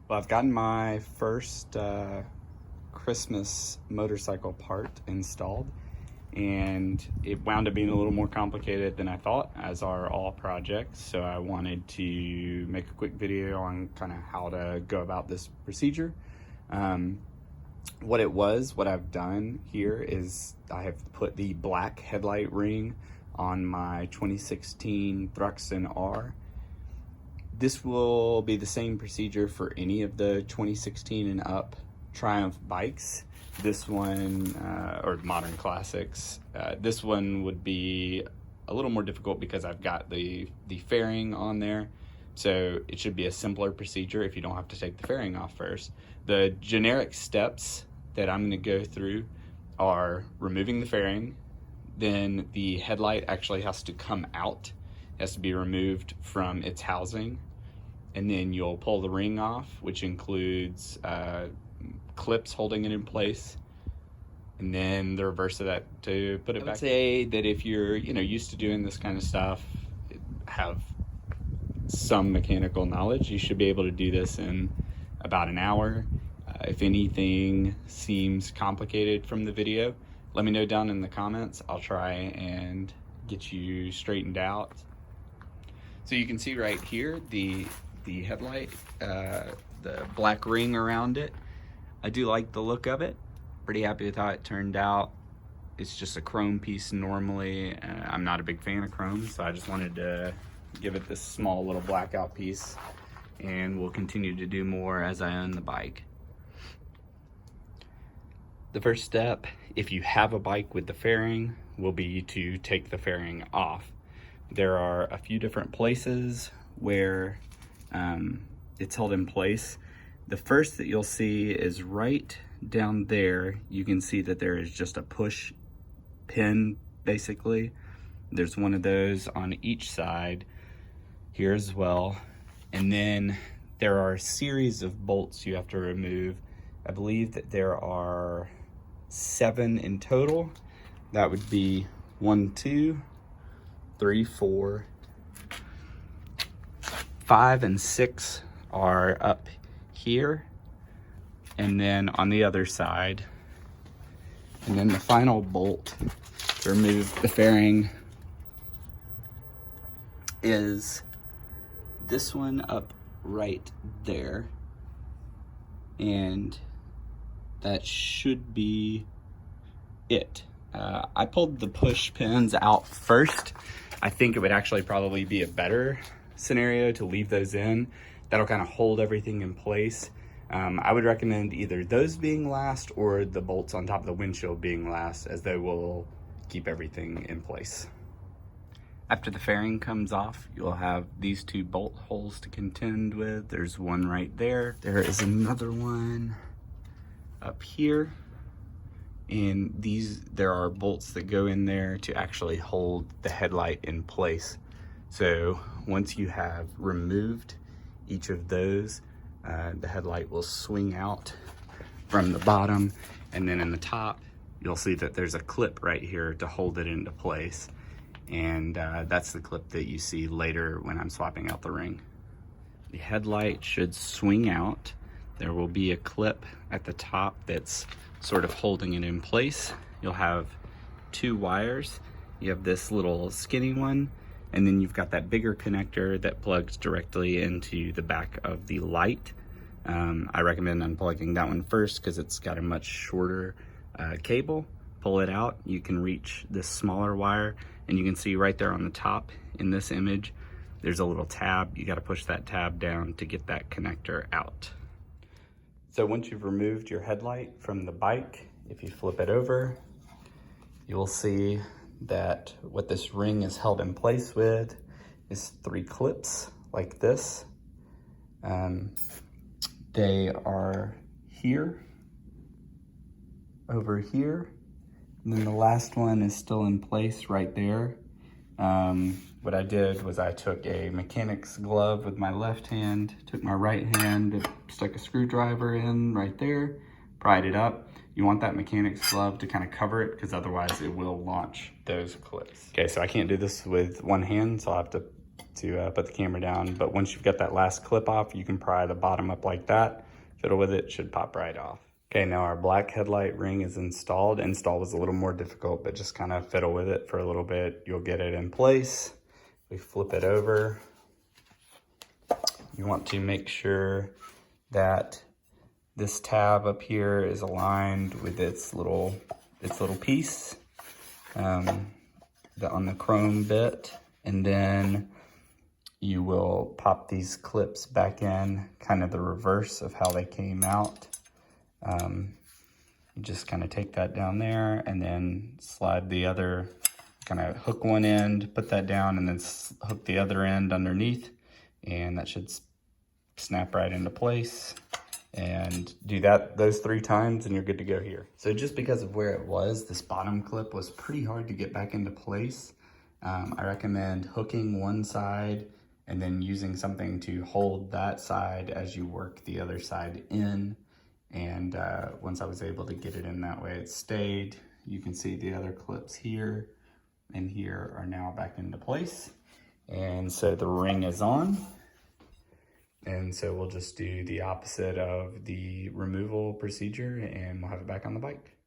Well, I've gotten my first Christmas motorcycle part installed, and it wound up being a little more complicated than I thought, as are all projects. So I wanted to make a quick video on kind of how to go about this procedure. What I've done here is I have put the black headlight ring on my 2016 Thruxton R. This will be the same procedure for any of the 2016 and up Triumph bikes. This one, or modern classics, this one would be a little more difficult because I've got the fairing on there. So it should be a simpler procedure if you don't have to take the fairing off first. The generic steps that I'm going to go through are removing the fairing. Then the headlight actually has to come out, it has to be removed from its housing. And then you'll pull the ring off, which includes clips holding it in place, and then the reverse of that to put it back. I would say that if you're used to doing this kind of stuff, have some mechanical knowledge, you should be able to do this in about an hour. If anything seems complicated from the video, let me know down in the comments. I'll try and get you straightened out. So you can see right here the headlight, the black ring around it. I do like the look of it. Pretty happy with how it turned out. It's just a chrome piece normally. I'm not a big fan of chrome, so I just wanted to give it this small little blackout piece, and we'll continue to do more as I own the bike. The first step, if you have a bike with the fairing, will be to take the fairing off. There are a few different places where it's held in place. The first that you'll see is right down there. You can see that there is just a push pin, basically. There's one of those on each side here as well. And then there are a series of bolts you have to remove. I believe that there are 7 in total. That would be 1, 2, 3, 4, 5, and 6 are up here, and then on the other side. And then the final bolt to remove the fairing is this one up right there, and that should be it. I pulled the push pins out first. I think it would actually probably be a better scenario to leave those in. That'll kind of hold everything in place. I would recommend either those being last or the bolts on top of the windshield being last, as they will keep everything in place. After the fairing comes off, you'll have these 2 bolt holes to contend with. There's one right there. There is another one up here. And there are bolts that go in there to actually hold the headlight in place. So once you have removed each of those, the headlight will swing out from the bottom, and then in the top you'll see that there's a clip right here to hold it into place, and that's the clip that you see later when I'm swapping out the ring. The headlight should swing out. There will be a clip at the top that's sort of holding it in place. You'll have 2 wires. You have this little skinny one, and then you've got that bigger connector that plugs directly into the back of the light. I recommend unplugging that one first because it's got a much shorter cable. Pull it out, you can reach this smaller wire, and you can see right there on the top in this image, there's a little tab. You gotta push that tab down to get that connector out. So once you've removed your headlight from the bike, if you flip it over, you'll see that what this ring is held in place with is 3 clips like this. They are here, over here, and then the last one is still in place right there. What I did was I took a mechanic's glove with my left hand, took my right hand, stuck a screwdriver in right there, pried it up. You want that mechanic's glove to kind of cover it, because otherwise it will launch those clips. Okay, so I can't do this with one hand, so I'll have to to put the camera down. But once you've got that last clip off, you can pry the bottom up like that. Fiddle with it, should pop right off. Okay, now our black headlight ring is installed. Install was a little more difficult, but just kind of fiddle with it for a little bit. You'll get it in place. We flip it over. You want to make sure that this tab up here is aligned with its little piece on the chrome bit, and then you will pop these clips back in, kind of the reverse of how they came out. You just kind of take that down there and then slide the other, kind of hook one end, put that down, and then hook the other end underneath, and that should snap right into place. And do those 3 times and you're good to go here. So just because of where it was, this bottom clip was pretty hard to get back into place. I recommend hooking one side and then using something to hold that side as you work the other side in. And once I was able to get it in that way, it stayed. You can see the other clips here and here are now back into place. And so the ring is on. And so we'll just do the opposite of the removal procedure and we'll have it back on the bike.